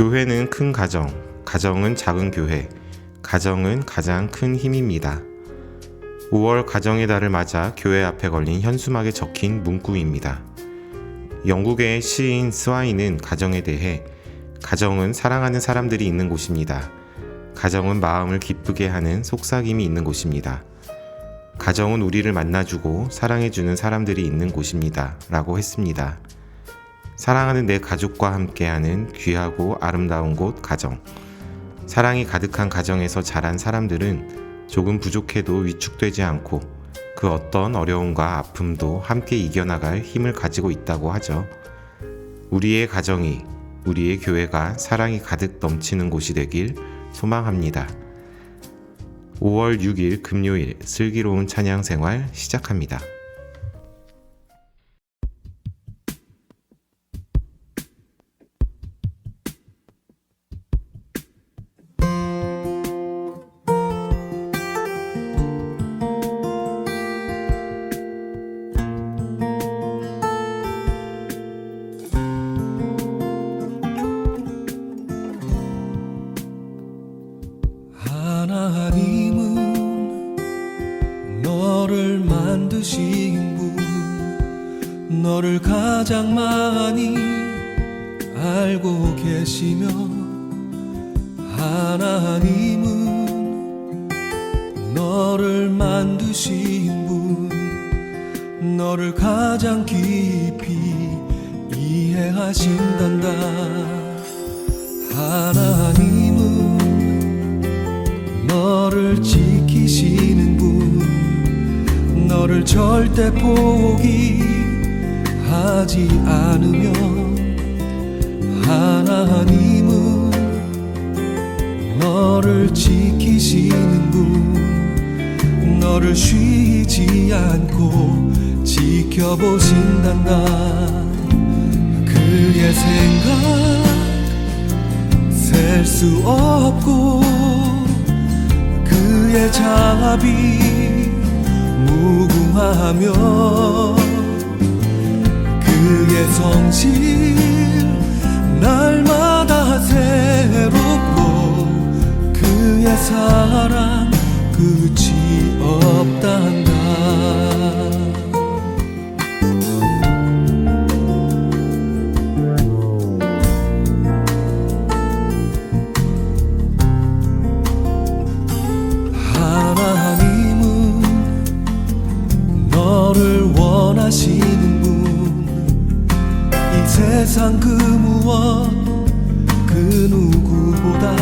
교회는 큰 가정, 가정은 작은 교회, 가정은 가장 큰 힘입니다. 5월 가정의 달을 맞아 교회 앞에 걸린 현수막에 적힌 문구입니다. 영국의 시인 스와인은 가정에 대해 가정은 사랑하는 사람들이 있는 곳입니다. 가정은 마음을 기쁘게 하는 속삭임이 있는 곳입니다. 가정은 우리를 만나주고 사랑해주는 사람들이 있는 곳입니다. 라고 했습니다. 사랑하는 내 가족과 함께하는 귀하고 아름다운 곳 가정. 사랑이 가득한 가정에서 자란 사람들은 조금 부족해도 위축되지 않고 그 어떤 어려움과 아픔도 함께 이겨나갈 힘을 가지고 있다고 하죠. 우리의 가정이, 우리의 교회가 사랑이 가득 넘치는 곳이 되길 소망합니다. 5월 6일 금요일 슬기로운 찬양 생활 시작합니다. 하나님은 너를 만드신 분, 너를 가장 많이 알고 계시며, 하나님은 너를 만드신 분, 너를 가장 깊이 이해하신단다. 하나님은 너를 지키시는 분, 너를 절대 포기하지 않으며, 하나님은 너를 지키시는 분, 너를 쉬지 않고 지켜보신단다. 그의 생각 셀 수 없고 그의 자비 무궁하며, 그의 성실 날마다 새롭고, 그의 사랑 끝이 없단다. 너를 원하시는 분, 이 세상 그 무엇 그 누구보다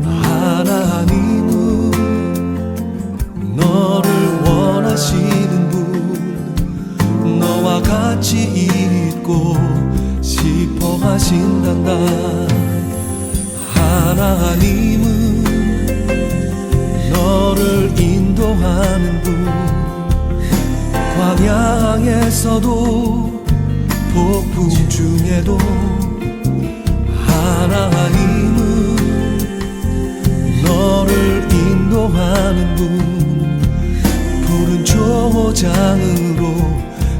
하나님은 너를 원하시는 분, 너와 같이 있고 싶어 하신단다. 하나님은 너를 인도하는 분, 광야에서도 폭풍 중에도 하나님은 너를 인도하는 분, 푸른 초장으로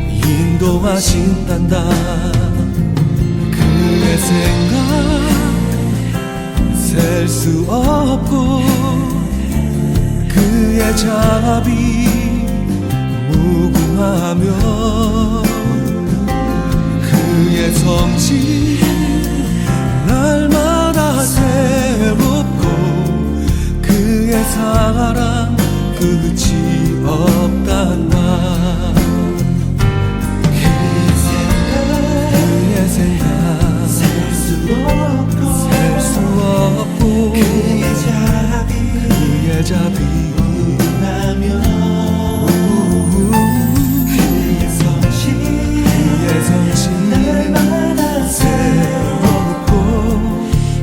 인도하신단다. 그의 생각 셀 수 없고 그의 자비 무궁하며, 그의 성실 날마다 새롭고, 그의 사랑 끝이 없단다. 그의 생각 셀 수 없고 그의 자비 무궁하며, 그의 성실 날마다 새롭고,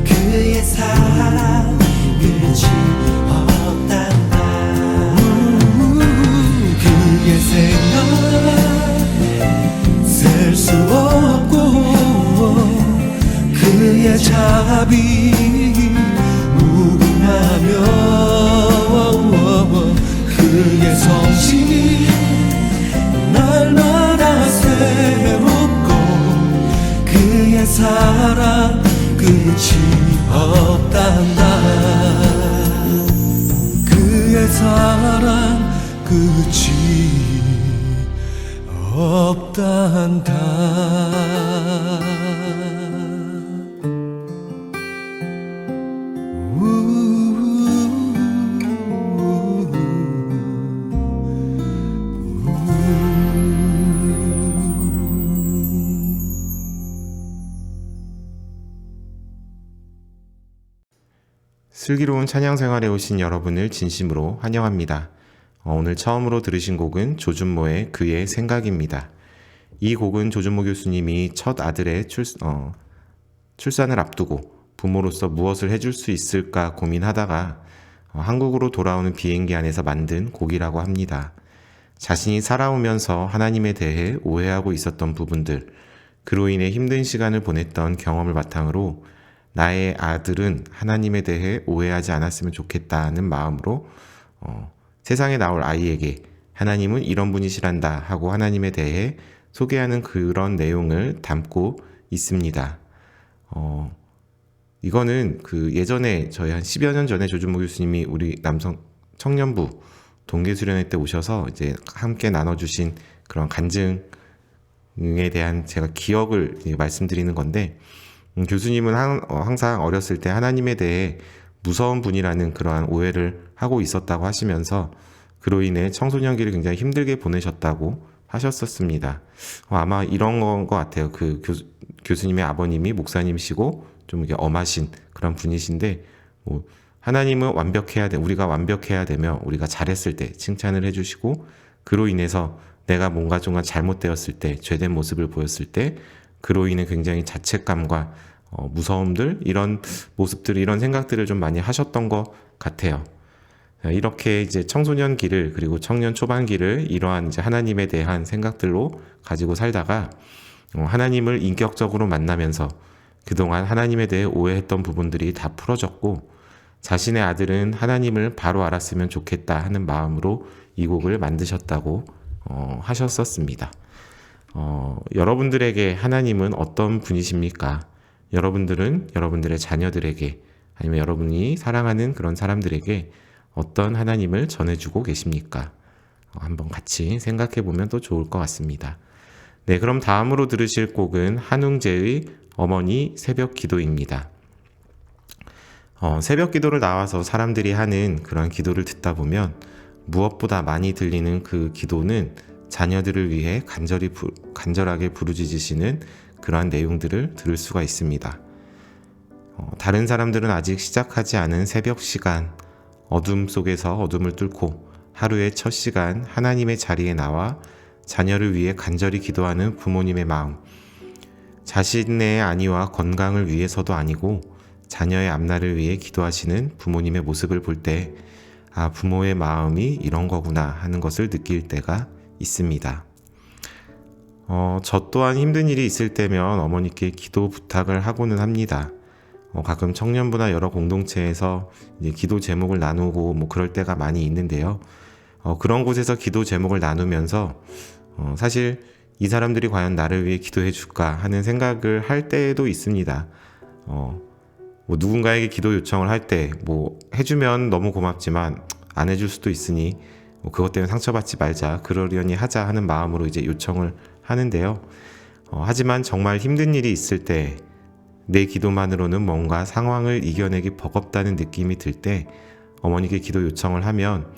그의 사랑 끝이 없단다. 그의 생각 셀 수 없고, 그의 자비 무궁하며, 끝이 없단다. 그의 사랑 끝이 없단다. 슬기로운 찬양 생활에 오신 여러분을 진심으로 환영합니다. 오늘 처음으로 들으신 곡은 조준모의 그의 생각입니다. 이 곡은 조준모 교수님이 첫 아들의 출산을 앞두고 부모로서 무엇을 해줄 수 있을까 고민하다가 한국으로 돌아오는 비행기 안에서 만든 곡이라고 합니다. 자신이 살아오면서 하나님에 대해 오해하고 있었던 부분들, 그로 인해 힘든 시간을 보냈던 경험을 바탕으로 나의 아들은 하나님에 대해 오해하지 않았으면 좋겠다는 마음으로 세상에 나올 아이에게 하나님은 이런 분이시란다 하고 하나님에 대해 소개하는 그런 내용을 담고 있습니다. 이거는 그 예전에 저희 한 10여 년 전에 조준모 교수님이 우리 남성 청년부 동계수련회 때 오셔서 이제 함께 나눠주신 그런 간증에 대한 제가 기억을 말씀드리는 건데, 교수님은 항상 어렸을 때 하나님에 대해 무서운 분이라는 그러한 오해를 하고 있었다고 하시면서 그로 인해 청소년기를 굉장히 힘들게 보내셨다고 하셨었습니다. 아마 이런 건 것 같아요. 그 교수님의 아버님이 목사님이시고 좀 이렇게 엄하신 그런 분이신데, 하나님은 완벽해야 돼. 우리가 완벽해야 되며 우리가 잘했을 때 칭찬을 해주시고, 그로 인해서 내가 뭔가 좀 잘못되었을 때, 죄된 모습을 보였을 때 그로 인해 굉장히 자책감과 무서움들, 이런 모습들, 이런 생각들을 좀 많이 하셨던 것 같아요. 이렇게 이제 청소년기를, 그리고 청년 초반기를 이러한 이제 하나님에 대한 생각들로 가지고 살다가 하나님을 인격적으로 만나면서 그동안 하나님에 대해 오해했던 부분들이 다 풀어졌고, 자신의 아들은 하나님을 바로 알았으면 좋겠다 하는 마음으로 이 곡을 만드셨다고 하셨었습니다. 여러분들에게 하나님은 어떤 분이십니까? 여러분들은 여러분들의 자녀들에게, 아니면 여러분이 사랑하는 그런 사람들에게 어떤 하나님을 전해주고 계십니까? 한번 같이 생각해 보면 또 좋을 것 같습니다. 네, 그럼 다음으로 들으실 곡은 한웅재의 어머니 새벽 기도입니다. 새벽 기도를 나와서 사람들이 하는 그런 기도를 듣다 보면 무엇보다 많이 들리는 그 기도는 자녀들을 위해 간절하게 부르짖으시는 그러한 내용들을 들을 수가 있습니다. 다른 사람들은 아직 시작하지 않은 새벽 시간, 어둠 속에서 어둠을 뚫고 하루의 첫 시간 하나님의 자리에 나와 자녀를 위해 간절히 기도하는 부모님의 마음, 자신의 안위와 건강을 위해서도 아니고 자녀의 앞날을 위해 기도하시는 부모님의 모습을 볼 때, 부모의 마음이 이런 거구나 하는 것을 느낄 때가 있습니다. 저 또한 힘든 일이 있을 때면 어머니께 기도 부탁을 하고는 합니다. 가끔 청년부나 여러 공동체에서 이제 기도 제목을 나누고 그럴 때가 많이 있는데요. 그런 곳에서 기도 제목을 나누면서 사실 이 사람들이 과연 나를 위해 기도해 줄까 하는 생각을 할 때도 있습니다. 누군가에게 기도 요청을 할 때 해주면 너무 고맙지만 안 해줄 수도 있으니 그것 때문에 상처받지 말자, 그러려니 하자 하는 마음으로 이제 요청을 하는데요. 하지만 정말 힘든 일이 있을 때 내 기도만으로는 뭔가 상황을 이겨내기 버겁다는 느낌이 들 때 어머니께 기도 요청을 하면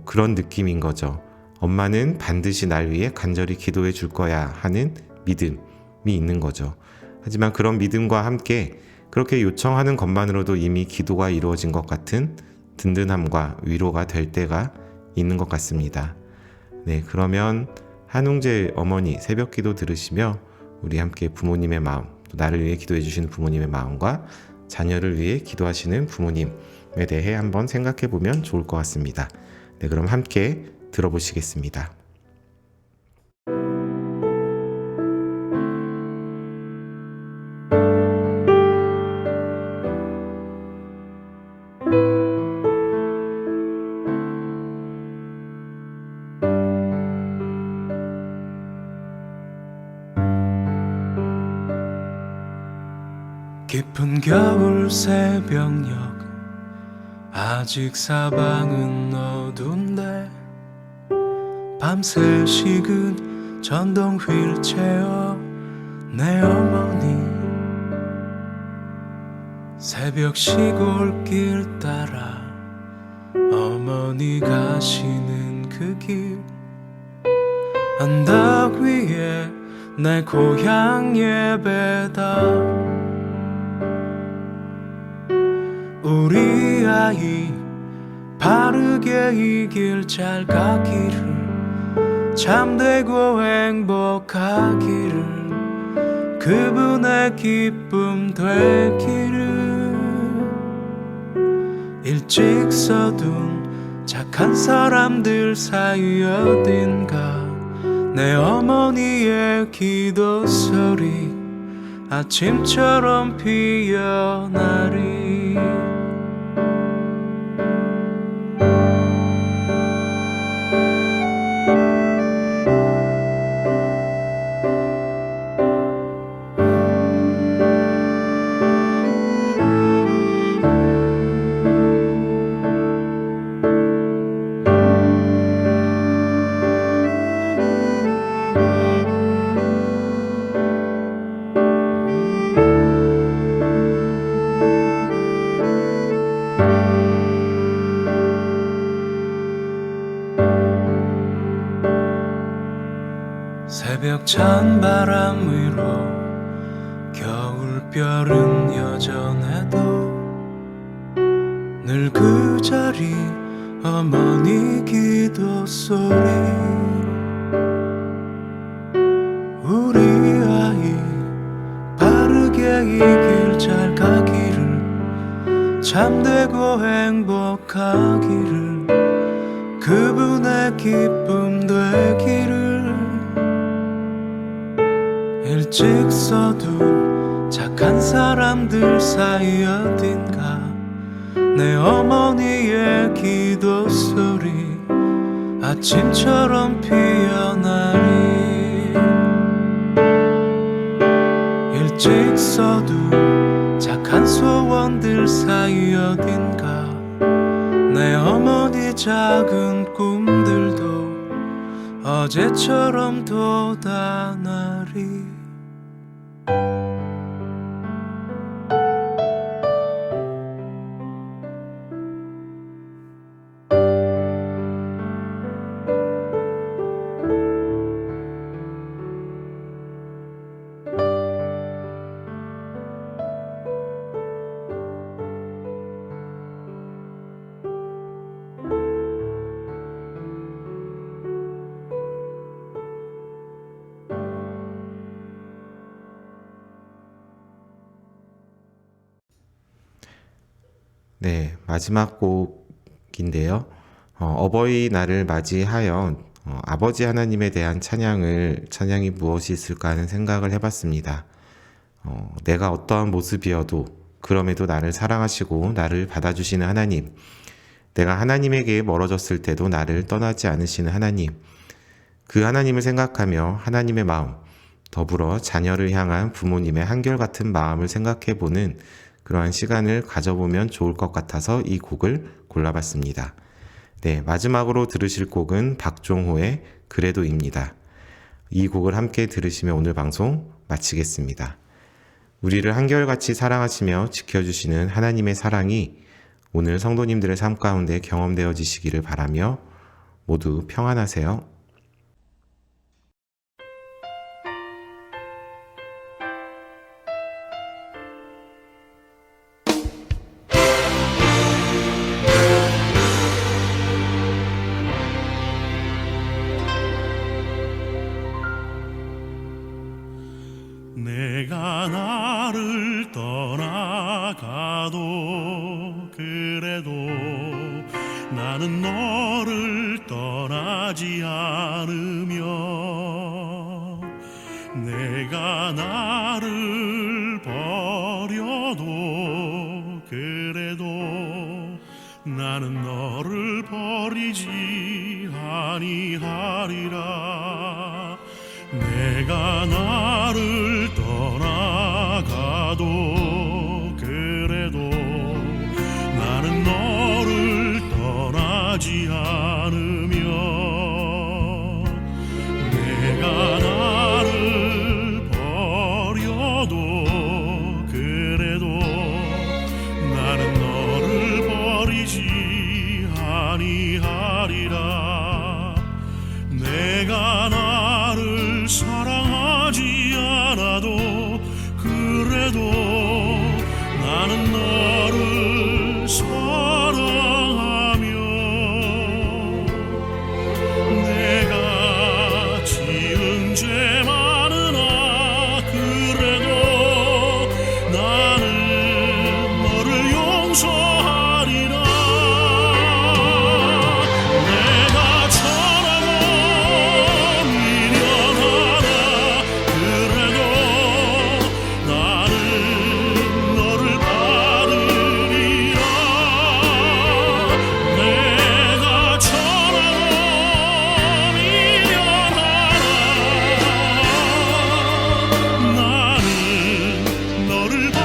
그런 느낌인 거죠. 엄마는 반드시 날 위해 간절히 기도해 줄 거야 하는 믿음이 있는 거죠. 하지만 그런 믿음과 함께 그렇게 요청하는 것만으로도 이미 기도가 이루어진 것 같은 든든함과 위로가 될 때가 있는 것 같습니다. 네, 그러면 한웅재 어머니 새벽 기도 들으시며 우리 함께 부모님의 마음, 또 나를 위해 기도해 주시는 부모님의 마음과 자녀를 위해 기도하시는 부모님에 대해 한번 생각해 보면 좋을 것 같습니다. 네, 그럼 함께 들어보시겠습니다. 깊은 겨울 새벽녘 아직 사방은 어두운데 밤새 식은 전동 휠체어 내 어머니 새벽 시골길 따라 어머니 가시는 그 길 언덕 위에 내 고향 예배다 우리 아이 바르게 이 길 잘 가기를 참되고 행복하기를 그분의 기쁨 되기를 일찍 서둔 착한 사람들 사이 어딘가 내 어머니의 기도 소리 아침처럼 피어나리 새벽 찬 바람 위로 겨울별은 여전해도 늘 그 자리 어머니 기도 소리 우리 아이 바르게 이 길 잘 가기를 참되고 행복하기를 그분의 기쁨 되기를 일찍 서둔 착한 사람들 사이 어딘가 내 어머니의 기도 소리 아침처럼 피어나리 일찍 서둔 착한 소원들 사이 어딘가 내 어머니 작은 꿈들도 어제처럼 돋아나리 네, 마지막 곡인데요. 어버이날을 맞이하여 아버지 하나님에 대한 찬양이 무엇이 있을까 하는 생각을 해봤습니다. 내가 어떠한 모습이어도 그럼에도 나를 사랑하시고 나를 받아주시는 하나님, 내가 하나님에게 멀어졌을 때도 나를 떠나지 않으시는 하나님, 그 하나님을 생각하며 하나님의 마음, 더불어 자녀를 향한 부모님의 한결같은 마음을 생각해보는 그러한 시간을 가져보면 좋을 것 같아서 이 곡을 골라봤습니다. 네, 마지막으로 들으실 곡은 박종호의 그래도입니다. 이 곡을 함께 들으시며 오늘 방송 마치겠습니다. 우리를 한결같이 사랑하시며 지켜주시는 하나님의 사랑이 오늘 성도님들의 삶 가운데 경험되어지시기를 바라며 모두 평안하세요. 내가 나를 떠나가도 그래도 나는 너를 떠나지 않으며 내가 나를 버려도 그래도 나는 너를 버리지 아니하리라. 내가 나를 떠나가도 아니하리라. 내가 나를 사랑하지 않아도 그래도 나는 너를 사랑하며 내가 지은 죄 많으나 그래도 나는 너를 용서하리라. 내가 천하고 미련하나 그래도 나는 너를 받으리라. 내가 천하고 미련하나 나는 너를 받으리라.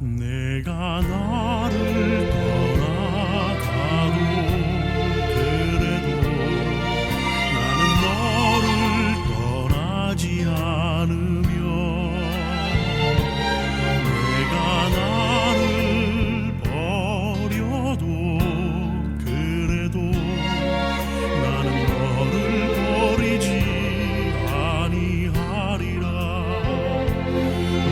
내가 나를 떠나가도 그래도 나는 너를 떠나지 않으며 내가 나를 버려도 그래도 나는 너를 버리지 아니하리라.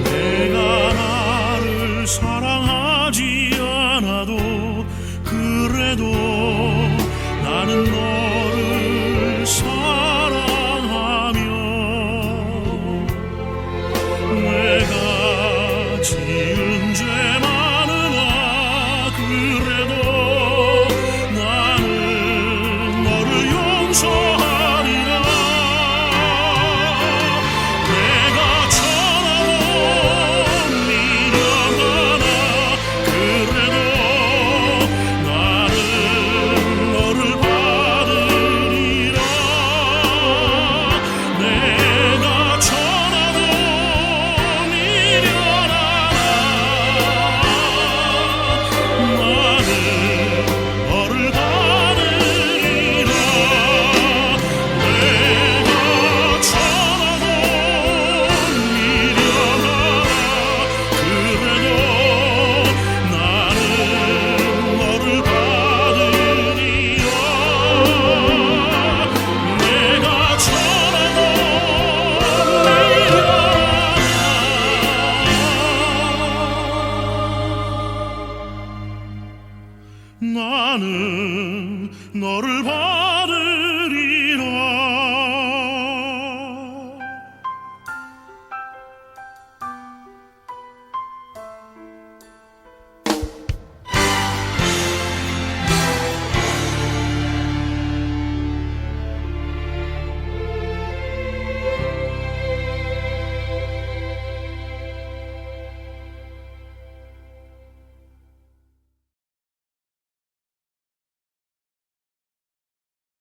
내가 나를 사랑하지 않아도 그래도 나는 너를 사랑하며 내가 지은 죄 많으나 그래도 나는 너를 용서하리라. 내가 천하고 미련하나 그래도 나는 너를 받으리라. 내가 천하고 미련하나 나는 너를 받으리라. 내가 천하고 미련하나 그래도 나는 너를 받으리라. 내가 천하고 미련하나 나는 너를